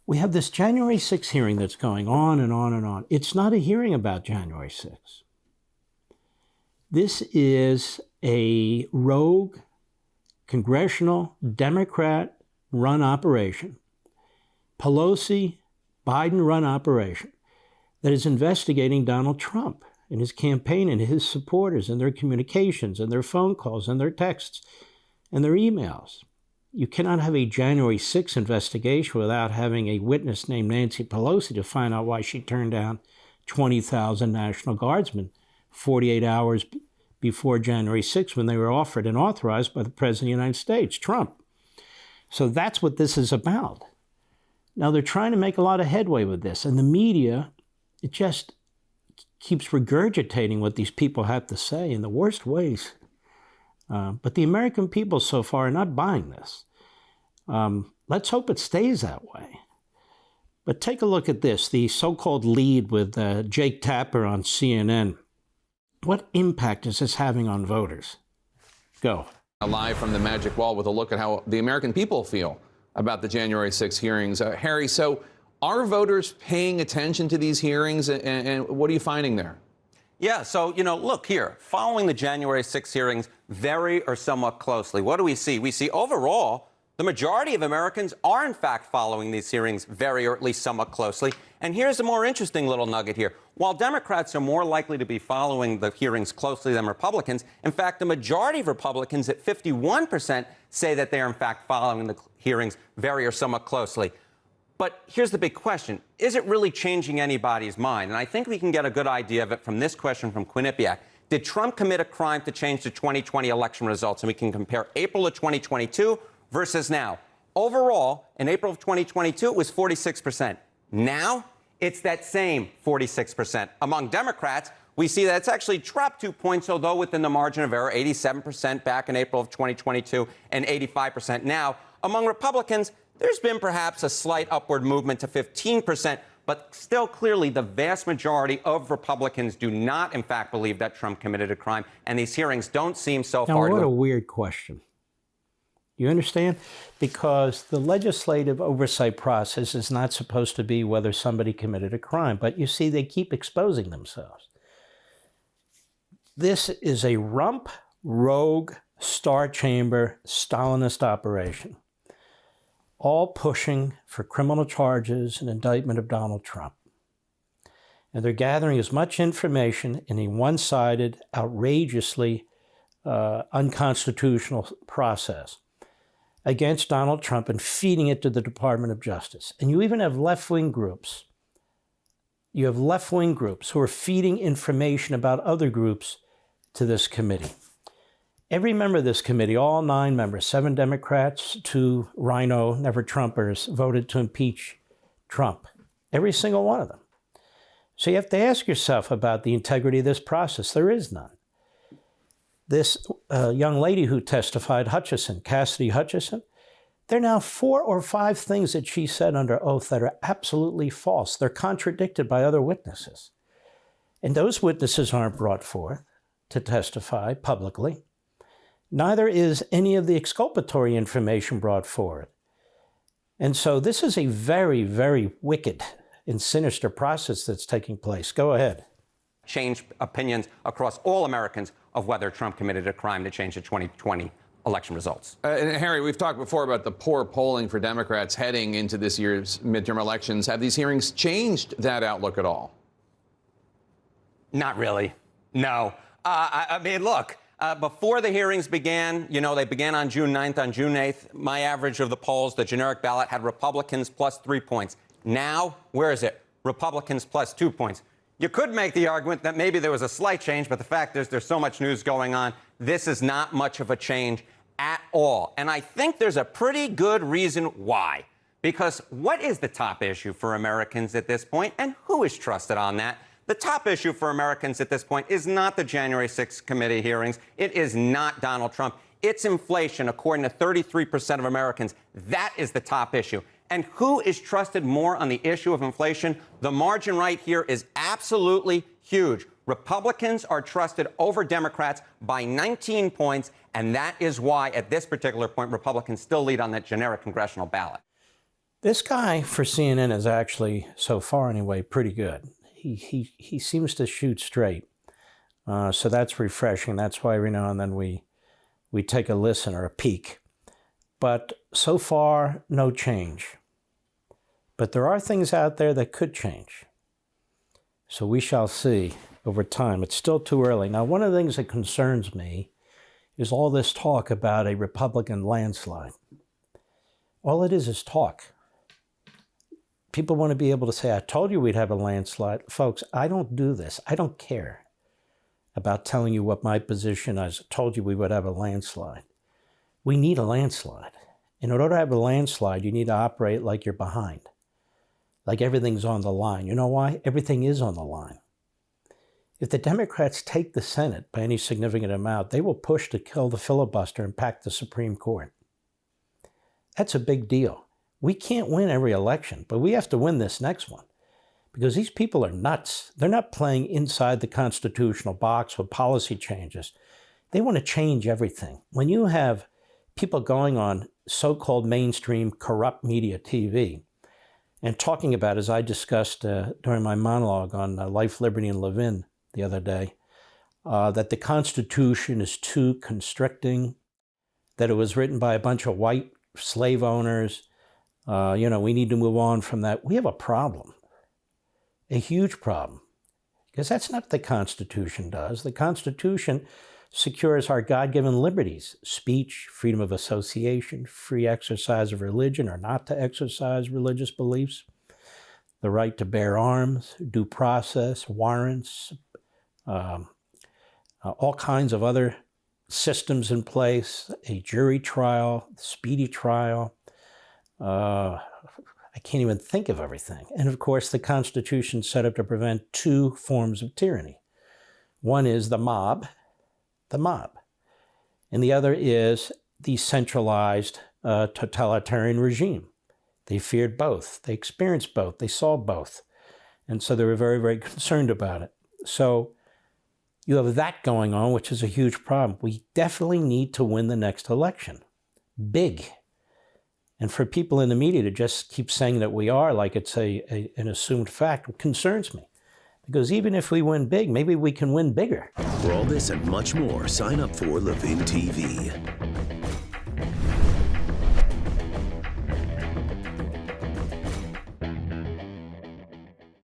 We have this January 6th hearing that's going on and on and on. It's not a hearing about January 6th. This is a rogue, congressional, Democrat-run operation, Pelosi, Biden-run operation that is investigating Donald Trump and his campaign and his supporters and their communications and their phone calls and their texts and their emails. You cannot have a January 6th investigation without having a witness named Nancy Pelosi to find out why she turned down 20,000 National Guardsmen 48 hours before January 6th when they were offered and authorized by the President of the United States, Trump. So that's what this is about. Now, they're trying to make a lot of headway with this, and the media, it just keeps regurgitating what these people have to say in the worst ways. But the American people so far are not buying this. Let's hope it stays that way. But take a look at this, the so-called lead with Jake Tapper on CNN. What impact is this having on voters? Go. Live from the Magic Wall with a look at how the American people feel about the January 6 hearings. Harry, so are voters paying attention to these hearings, and what are you finding there? Yeah, so, look here, following the January 6 hearings very or somewhat closely, what do we see? We see overall the majority of Americans are, in fact, following these hearings very or at least somewhat closely. And here's a more interesting little nugget here. While Democrats are more likely to be following the hearings closely than Republicans, in fact, the majority of Republicans at 51% say that they are, in fact, following the hearings very or somewhat closely. But here's the big question. Is it really changing anybody's mind? And I think we can get a good idea of it from this question from Quinnipiac. Did Trump commit a crime to change the 2020 election results? And we can compare April of 2022 versus now. Overall, in April of 2022, it was 46%. Now, it's that same 46%. Among Democrats, we see that it's actually dropped 2 points, although within the margin of error, 87% back in April of 2022 and 85% now. Among Republicans, there's been perhaps a slight upward movement to 15%, but still clearly the vast majority of Republicans do not, in fact, believe that Trump committed a crime, and these hearings don't seem so far to... Now, what a weird question. You understand? Because the legislative oversight process is not supposed to be whether somebody committed a crime, but you see, they keep exposing themselves. This is a rump, rogue, star chamber, Stalinist operation, all pushing for criminal charges and indictment of Donald Trump. And they're gathering as much information in a one-sided, outrageously unconstitutional process against Donald Trump and feeding it to the Department of Justice. And you even have left-wing groups. You have left-wing groups who are feeding information about other groups to this committee. Every member of this committee, all 9 members, 7 Democrats, 2 Rhino, never Trumpers, voted to impeach Trump. Every single one of them. So you have to ask yourself about the integrity of this process. There is none. This young lady who testified, Hutchison, Cassidy Hutchison, there are now 4 or 5 things that she said under oath that are absolutely false. They're contradicted by other witnesses. And those witnesses aren't brought forth to testify publicly. Neither is any of the exculpatory information brought forward. And so this is a very, very wicked and sinister process that's taking place. Go ahead. Change opinions across all Americans of whether Trump committed a crime to change the 2020 election results. And Harry, we've talked before about the poor polling for Democrats heading into this year's midterm elections. Have these hearings changed that outlook at all? Not really. No. I mean, look, before the hearings began, they began on June 9th. On June 8th, my average of the polls, the generic ballot, had Republicans plus 3 points. Now, where is it? Republicans plus 2 points. You could make the argument that maybe there was a slight change, but the fact is there's so much news going on. This is not much of a change at all. And I think there's a pretty good reason why. Because what is the top issue for Americans at this point, and who is trusted on that? The top issue for Americans at this point is not the January 6th committee hearings. It is not Donald Trump. It's inflation, according to 33% of Americans. That is the top issue. And who is trusted more on the issue of inflation? The margin right here is absolutely huge. Republicans are trusted over Democrats by 19 points, and that is why, at this particular point, Republicans still lead on that generic congressional ballot. This guy for CNN is actually, so far anyway, pretty good. He seems to shoot straight. So that's refreshing. That's why every now and then we take a listen or a peek. But so far, no change. But there are things out there that could change. So we shall see over time. It's still too early. Now, one of the things that concerns me is all this talk about a Republican landslide. All it is talk. People want to be able to say, I told you we'd have a landslide. Folks, I don't do this. I don't care about telling you what my position is. I told you we would have a landslide. We need a landslide. In order to have a landslide, you need to operate like you're behind, like everything's on the line. You know why? Everything is on the line. If the Democrats take the Senate by any significant amount, they will push to kill the filibuster and pack the Supreme Court. That's a big deal. We can't win every election, but we have to win this next one because these people are nuts. They're not playing inside the constitutional box with policy changes. They want to change everything. When you have people going on so-called mainstream corrupt media TV and talking about, as I discussed during my monologue on Life, Liberty, and Levin the other day, that the Constitution is too constricting, that it was written by a bunch of white slave owners, we need to move on from that. We have a problem, a huge problem, because that's not what the Constitution does. The Constitution secures our God-given liberties, speech, freedom of association, free exercise of religion or not to exercise religious beliefs, the right to bear arms, due process, warrants, all kinds of other systems in place, a jury trial, speedy trial. I can't even think of everything. And of course, the Constitution is set up to prevent two forms of tyranny. One is the mob, and the other is the centralized totalitarian regime. They feared both. They experienced both. They saw both. And so they were very, very concerned about it. So you have that going on, which is a huge problem. We definitely need to win the next election. Big. And for people in the media to just keep saying that we are, like it's an assumed fact, concerns me. Because even if we win big, maybe we can win bigger. For all this and much more, sign up for Levin TV.